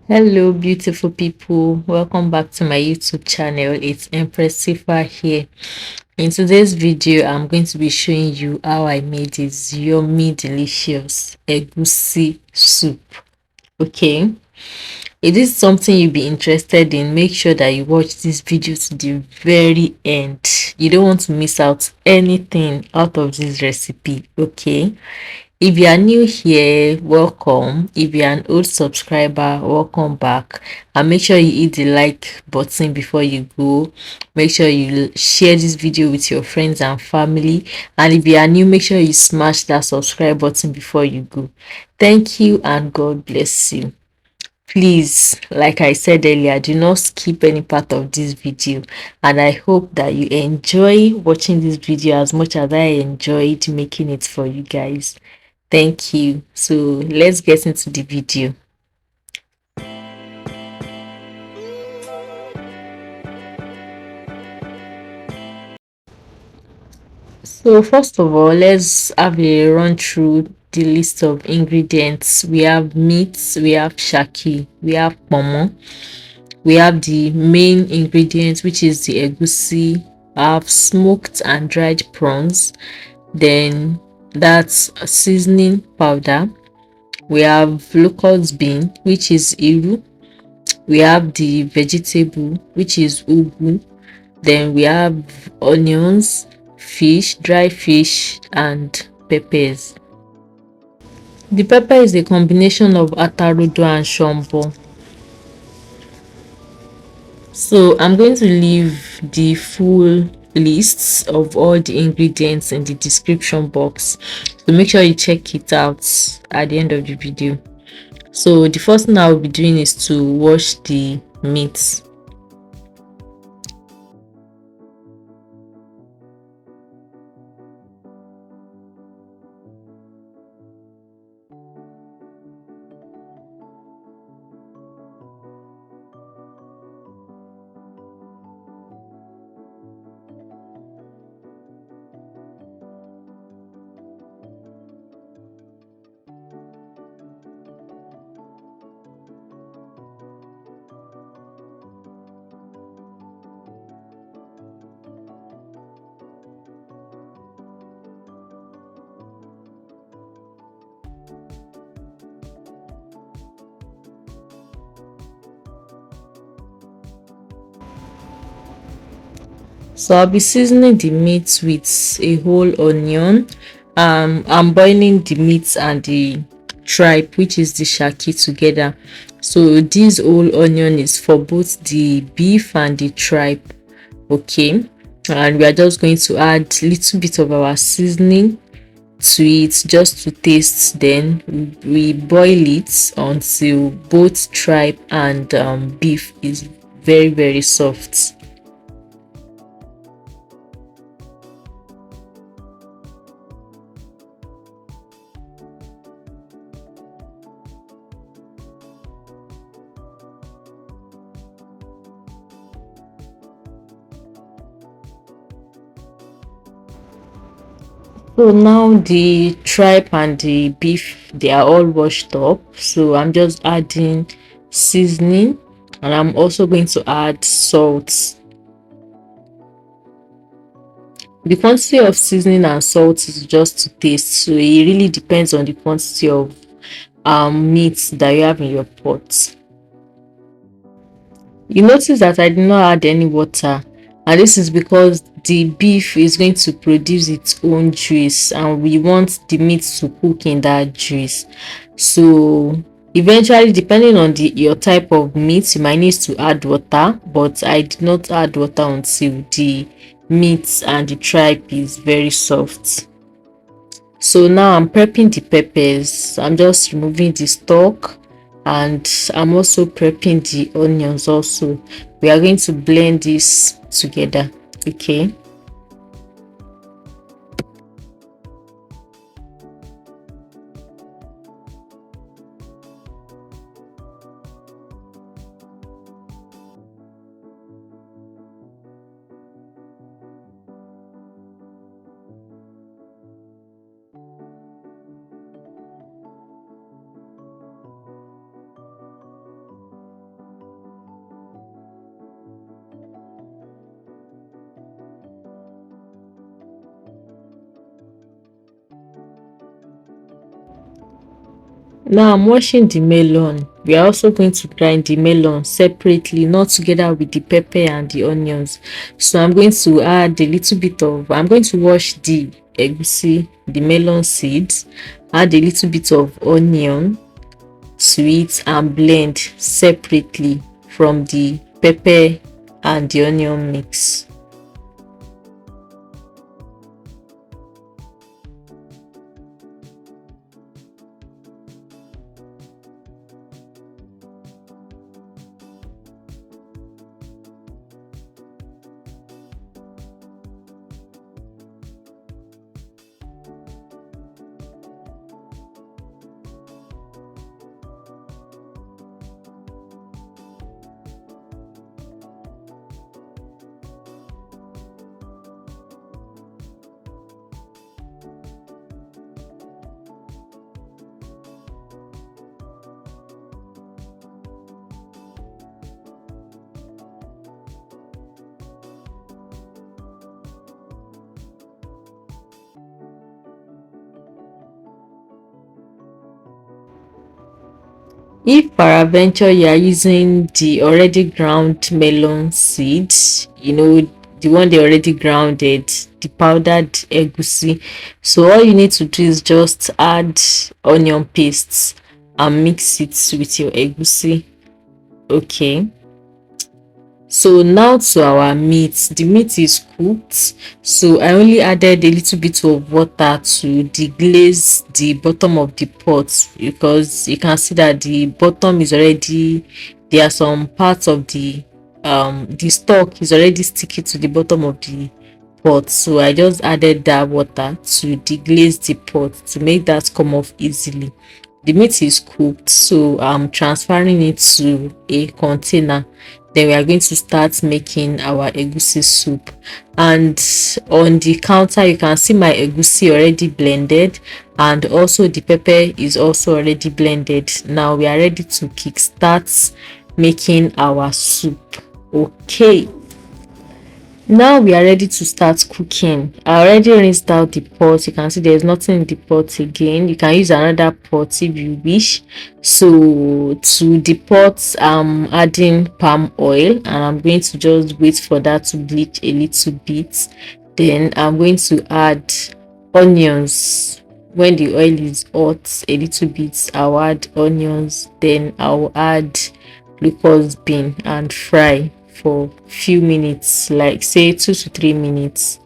Hello, beautiful people. Welcome back to my YouTube channel. It's EmpressTeepha here. In today's video, I'm going to be showing you how I made this yummy, delicious egusi soup. Okay, if this is something you'll be interested in, make sure that you watch this video to the very end. You don't want to miss out anything out of this recipe. Okay, if you are new here, welcome. If you are an old subscriber, welcome back. And make sure you hit the like button before you go. Make sure you share this video with your friends and family. And if you are new, make sure you smash that subscribe button before you go. Thank you and God bless you. Please, like I said earlier, do not skip any part of this video, and I hope that you enjoy watching this video as much as I enjoyed making it for you guys. Thank you. So let's get into the video. So first of all, let's have a run through the list of ingredients. We have meat, we have Saki, we have Ponmo, we have the main ingredients, which is the egusi. I have smoked and dried prawns. Then that's a seasoning powder. We have locust bean, which is iru. We have the vegetable, which is Ugwu. Then we have onions, fish, dry fish, and peppers. The pepper is a combination of Atarodo and Sombo. So I'm going to leave the full lists of all the ingredients in the description box. So make sure you check it out at the end of the video. So the first thing I will be doing is to wash the meat. So I'll be seasoning the meat with a whole onion. I'm boiling the meat and the tripe, which is the shaki, together. So this whole onion is for both the beef and the tripe. Okay, and we are just going to add a little bit of our seasoning to it just to taste. Then we boil it until both tripe and beef is very soft. So now the tripe and the beef, they are all washed up. So I'm just adding seasoning, and I'm also going to add salt. The quantity of seasoning and salt is just to taste, so it really depends on the quantity of meat that you have in your pot. You notice that I did not add any water, and this is because the beef is going to produce its own juice and we want the meat to cook in that juice. So eventually, depending on your type of meat, you might need to add water, but I did not add water until the meat and the tripe is very soft. So now I'm prepping the peppers. I'm just removing the stalk, and I'm also prepping the onions also. We are going to blend this together. Okay. Now I'm washing the melon. We are also going to grind the melon separately, not together with the pepper and the onions. So I'm going to add a little bit of, I'm going to wash the egusi, the melon seeds, add a little bit of onion to it and blend separately from the pepper and the onion mix. If peradventure you are using the already ground melon seeds, the one they already grounded, the powdered egusi, so all you need to do is just add onion pastes and mix it with your egusi. Okay, so now to our meat. The meat is cooked, so I only added a little bit of water to deglaze the bottom of the pot, because you can see that the bottom is already, there are some parts of the stock is already sticky to the bottom of the pot. So I just added that water to deglaze the pot to make that come off easily. The meat is cooked, so I'm transferring it to a container. Then we are going to start making our egusi soup. And on the counter you can see my egusi already blended, and also the pepper is also already blended. Now we are ready to kickstart making our soup. Okay, now we are ready to start cooking. I already rinsed out the pot. You can see there's nothing in the pot again. You can use another pot if you wish. So to the pot I'm adding palm oil, and I'm going to just wait for that to bleach a little bit. Then I'm going to add onions. When the oil is hot a little bit, I'll add onions. Then I'll add Locust bean and fry for few minutes, like say 2 to 3 minutes.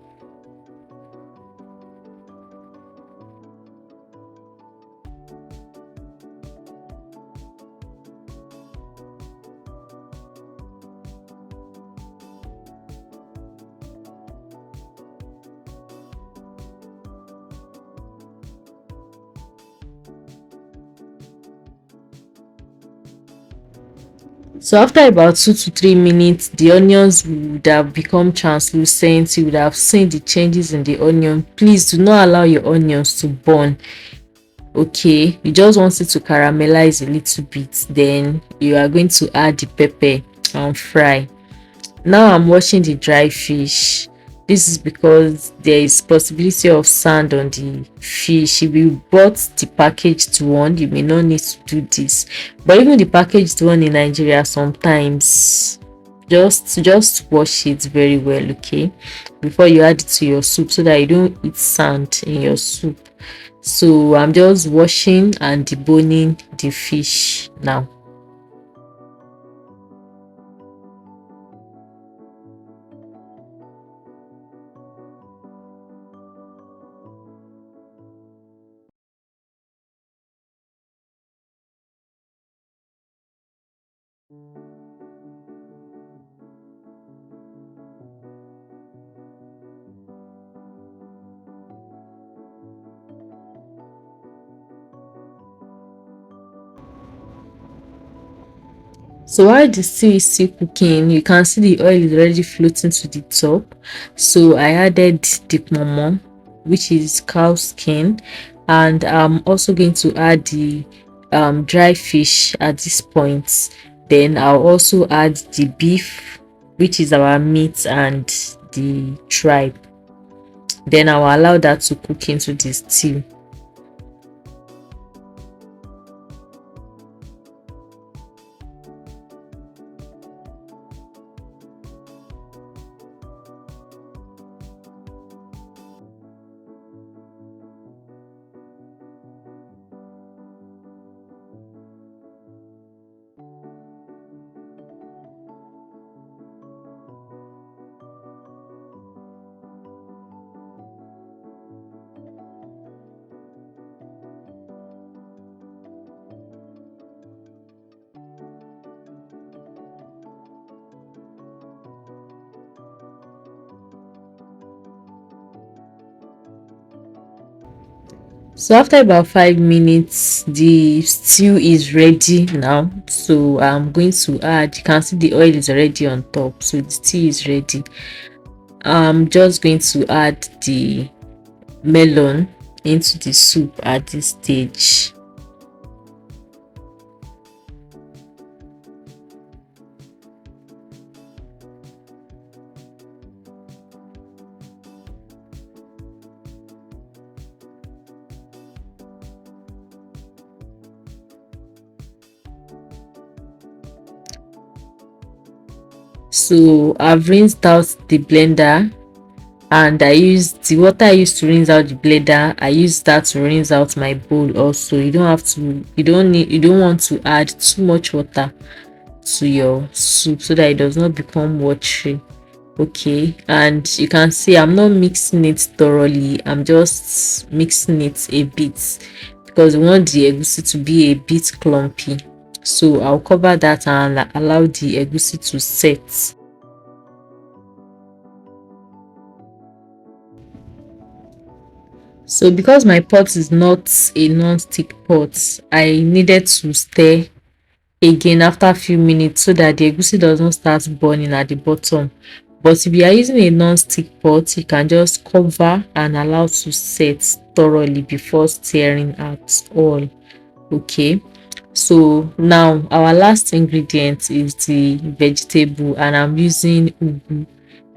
So after about 2 to 3 minutes, the onions would have become translucent. You would have seen the changes in the onion. Please do not allow your onions to burn. Okay, you just want it to caramelize a little bit. Then you are going to add the pepper and fry. Now I'm washing the dry fish. This is because there is possibility of sand on the fish. If you bought the packaged one, you may not need to do this. But even the packaged one in Nigeria, sometimes just wash it very well, okay, before you add it to your soup, so that you don't eat sand in your soup. So I'm just washing and deboning the fish now. So while the stew is still cooking, you can see the oil is already floating to the top. So I added the Ponmo, which is cow skin, and I'm also going to add the dry fish at this point. Then I'll also add the beef, which is our meat, and the tripe. Then I'll allow that to cook into the stew. So after about 5 minutes, the stew is ready now. So I'm going to add, you can see the oil is already on top, so the stew is ready. I'm just going to add the melon into the soup at this stage. So I've rinsed out the blender, and I used the water I used to rinse out the blender. I used that to rinse out my bowl also. You don't have to, you don't want to add too much water to your soup so that it does not become watery. Okay, and you can see I'm not mixing it thoroughly, I'm just mixing it a bit because we want the egusi to be a bit clumpy. So I'll cover that and allow the egusi to set. So because my pot is not a non-stick pot, I needed to stir again after a few minutes so that the egusi does not start burning at the bottom. But if you are using a non-stick pot, you can just cover and allow to set thoroughly before stirring at all. Okay, so now our last ingredient is the vegetable, and I'm using Ugwu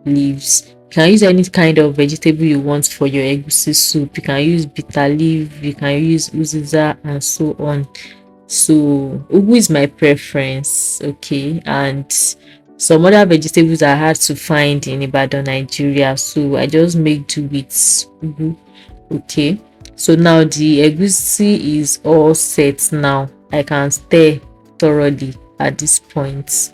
leaves. You can use any kind of vegetable you want for your egusi soup. You can use bitter leaf, you can use uziza, and so on. So Ugwu is my preference, okay, and some other vegetables are hard to find in Ibadan, Nigeria, so I just make do with Ugwu. Okay, so now the egusi is all set. Now I can stir thoroughly at this point.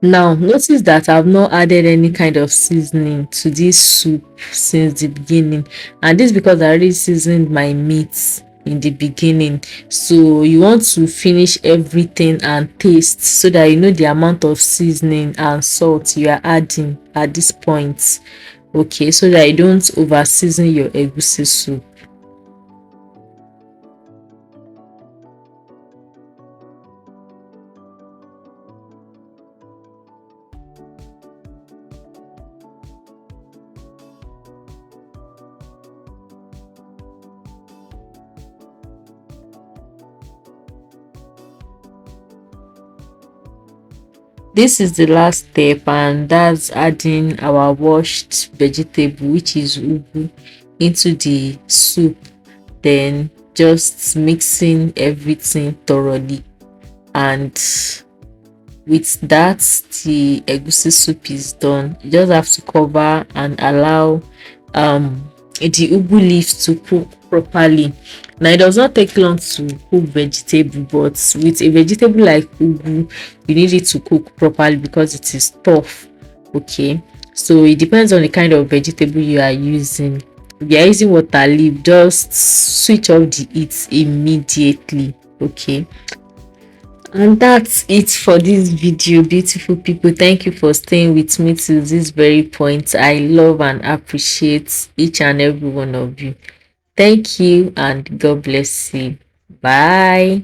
Now notice that I've not added any kind of seasoning to this soup since the beginning, and this because I already seasoned my meat in the beginning. So you want to finish everything and taste so that you know the amount of seasoning and salt you are adding at this point. Okay, so that you don't over season your egusi soup. This is the last step, and that's adding our washed vegetable, which is ugu, into the soup. Then just mixing everything thoroughly, and with that the egusi soup is done. You just have to cover and allow the ugu leaves to cook properly. Now it does not take long to cook vegetable, but with a vegetable like ugu, you need it to cook properly because it is tough. Okay, so it depends on the kind of vegetable you are using. If you are using water leaf, just switch off the heat immediately. Okay, and that's it for this video, beautiful people. Thank you for staying with me till this very point. I love and appreciate each and every one of you. Thank you, and God bless you. Bye.